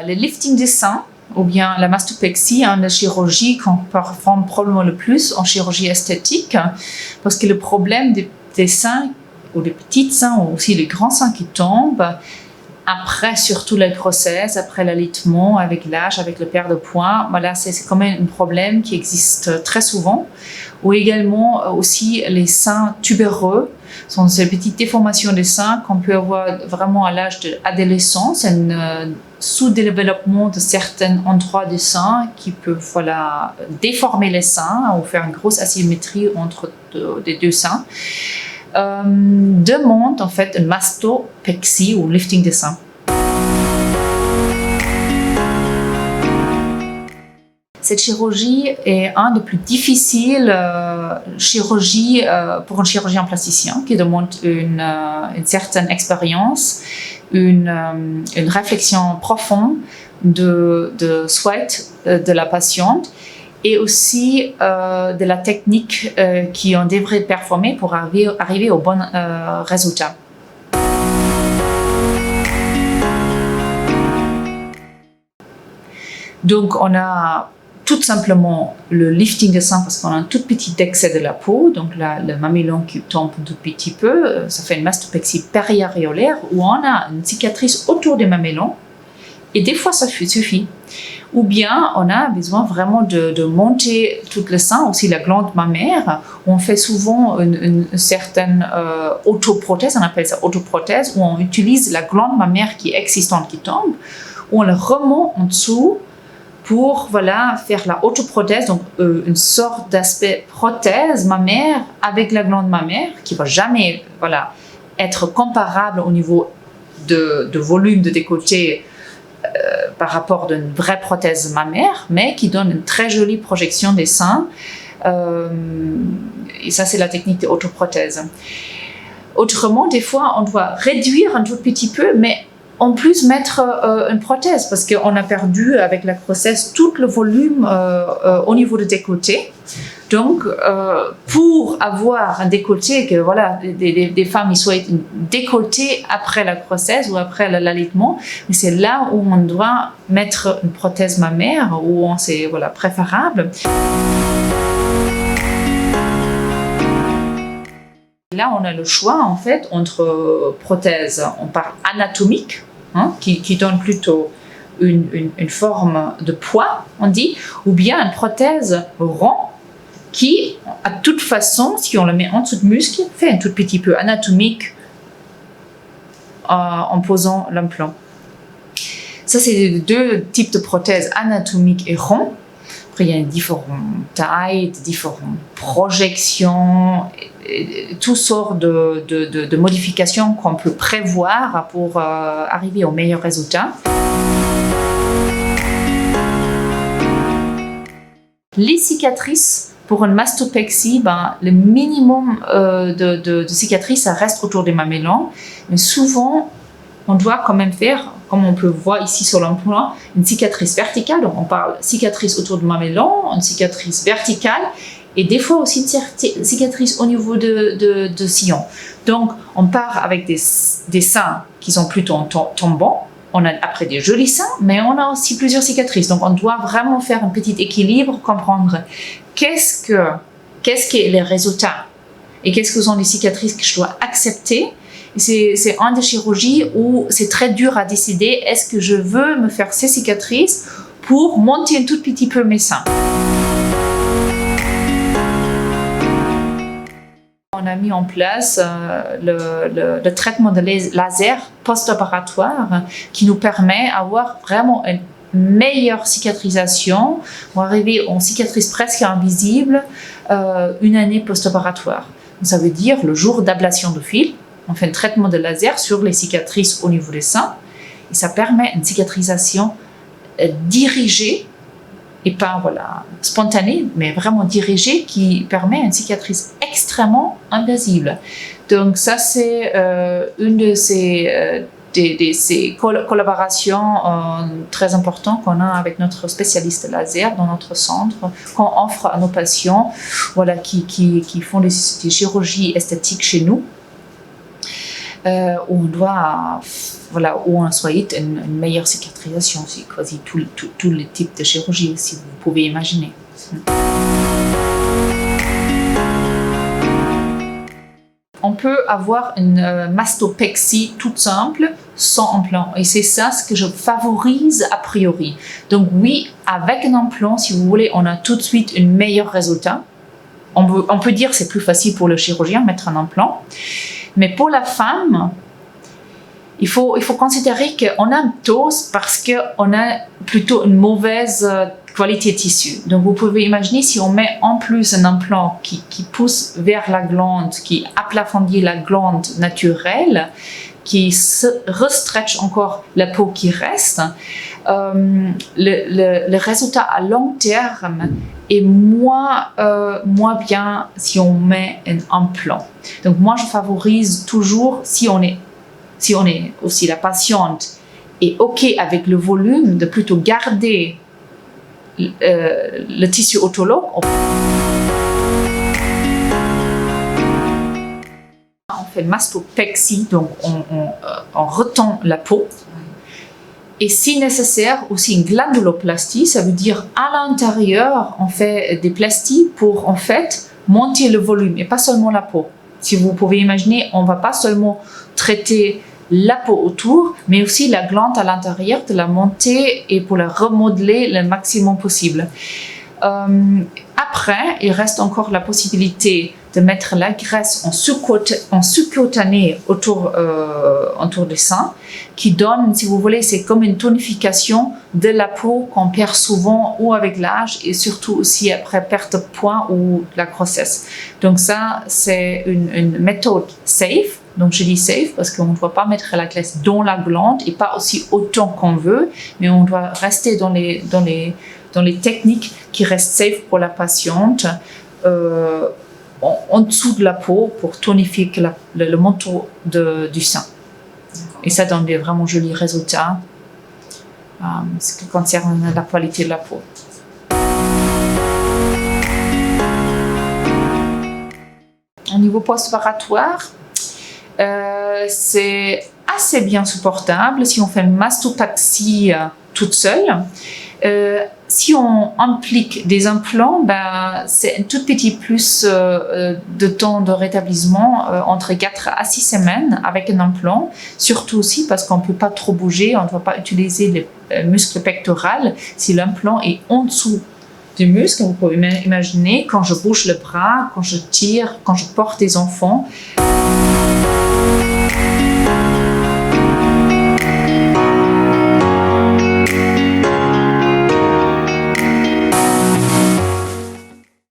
le lifting des seins ou bien la mastopexie, la chirurgie qu'on performe probablement le plus en chirurgie esthétique, parce que le problème des seins, ou des petits seins, ou aussi les grands seins qui tombent, après surtout la grossesse, après l'allaitement, avec l'âge, avec le perte de poids, voilà, c'est quand même un problème qui existe très souvent. Ou également aussi les seins tubéreux, sont ces petites déformations des seins qu'on peut avoir vraiment à l'âge de l'adolescence, un sous-développement de certains endroits des seins qui peuvent déformer les seins ou faire une grosse asymétrie entre les deux seins. Demande en fait une mastopexie ou lifting des seins. Cette chirurgie est un des plus difficiles chirurgies pour un chirurgien plasticien qui demande une certaine expérience, une réflexion profonde de souhait de la patiente et aussi de la technique qu'on devrait performer pour arriver au bon résultat. Donc on a tout simplement le lifting des seins parce qu'on a un tout petit excès de la peau, donc là, le mamelon qui tombe un tout petit peu, ça fait une mastopexie périaréolaire où on a une cicatrice autour des mamelons et des fois ça suffit. Ou bien on a besoin vraiment de monter tout le sein, aussi la glande mammaire, où on fait souvent une certaine autoprothèse, on appelle ça autoprothèse, où on utilise la glande mammaire qui est existante, qui tombe, où on le remonte en dessous pour faire la autoprothèse, donc une sorte d'aspect prothèse mammaire avec la glande mammaire qui ne va jamais être comparable au niveau de volume de décolleté par rapport à une vraie prothèse mammaire, mais qui donne une très jolie projection des seins. Et ça, c'est la technique de l'autoprothèse. Autrement, des fois, on doit réduire un tout petit peu, mais en plus mettre une prothèse parce qu'on a perdu avec la grossesse tout le volume au niveau du décolleté. Donc, pour avoir un décolleté, que des femmes soient décolletées après la grossesse ou après l'allaitement, mais c'est là où on doit mettre une prothèse mammaire, où c'est préférable. Là, on a le choix en fait entre prothèse, on parle anatomique, qui donne plutôt une forme de poids, on dit, ou bien une prothèse rond qui, à toute façon, si on le met en dessous de muscle, fait un tout petit peu anatomique en posant l'implant. Ça, c'est les deux types de prothèses, anatomiques et rond. Après, il y a différentes tailles, différentes projections, toutes sortes de modifications qu'on peut prévoir pour arriver au meilleur résultat. Les cicatrices, pour une mastopexie, le minimum de cicatrices, ça reste autour des mamelons. Mais souvent, on doit quand même faire, comme on peut voir ici sur l'emploi, une cicatrice verticale. Donc, on parle cicatrice autour du mamelon, une cicatrice verticale, et des fois aussi une cicatrice au niveau de sillon. Donc, on part avec des seins qui sont plutôt tombants. On a après des jolis seins, mais on a aussi plusieurs cicatrices. Donc, on doit vraiment faire un petit équilibre, comprendre qu'est-ce que les résultats et qu'est-ce que sont les cicatrices que je dois accepter. C'est une des chirurgies où c'est très dur à décider est-ce que je veux me faire ces cicatrices pour monter un tout petit peu mes seins. On a mis en place le traitement de laser post-opératoire qui nous permet d'avoir vraiment une meilleure cicatrisation pour arriver en cicatrice presque invisible une année post-opératoire. Ça veut dire le jour d'ablation de fil, on fait un traitement de laser sur les cicatrices au niveau des seins et ça permet une cicatrisation dirigée et pas spontanée, mais vraiment dirigée qui permet une cicatrice extrêmement invisible. Donc ça, c'est une de ces collaborations très importantes qu'on a avec notre spécialiste laser dans notre centre, qu'on offre à nos patients qui font des chirurgies esthétiques chez nous. où on doit, où on souhaite une meilleure cicatrisation. C'est quasi tous les types de chirurgie, si vous pouvez imaginer. On peut avoir une mastopexie toute simple, sans implant. Et c'est ça ce que je favorise a priori. Donc oui, avec un implant, si vous voulez, on a tout de suite un meilleur résultat. On peut dire que c'est plus facile pour le chirurgien de mettre un implant. Mais pour la femme, il faut considérer qu'on a un dose parce qu'on a plutôt une mauvaise qualité de tissu. Donc vous pouvez imaginer si on met en plus un implant qui pousse vers la glande, qui approfondit la glande naturelle, qui restretch encore la peau qui reste, le résultat à long terme est moins bien si on met un implant. Donc moi je favorise toujours, si on est aussi la patiente est OK avec le volume, de plutôt garder le tissu autologue. On fait mastopexie, donc on retend la peau. Et si nécessaire, aussi une glanduloplastie, ça veut dire à l'intérieur, on fait des plasties pour en fait monter le volume et pas seulement la peau. Si vous pouvez imaginer, on ne va pas seulement traiter la peau autour, mais aussi la glande à l'intérieur, de la monter et pour la remodeler le maximum possible. Après, il reste encore la possibilité de mettre la graisse en sous-cutané autour des seins, qui donne, si vous voulez, c'est comme une tonification de la peau qu'on perd souvent ou avec l'âge et surtout aussi après perte de poids ou la grossesse. Donc ça, c'est une méthode safe. Donc je dis safe parce qu'on ne doit pas mettre la graisse dans la glande et pas aussi autant qu'on veut, mais on doit rester dans les techniques qui restent safe pour la patiente, en dessous de la peau pour tonifier le manteau du sein. Et ça donne des vraiment jolis résultats ce qui concerne la qualité de la peau. Au niveau post-opératoire, c'est assez bien supportable si on fait une mastopexie toute seule. Si on implique des implants, c'est un tout petit plus de temps de rétablissement, entre 4 à 6 semaines avec un implant, surtout aussi parce qu'on ne peut pas trop bouger, on ne doit pas utiliser les muscles pectoraux si l'implant est en dessous du muscle. Vous pouvez imaginer quand je bouge le bras, quand je tire, quand je porte des enfants.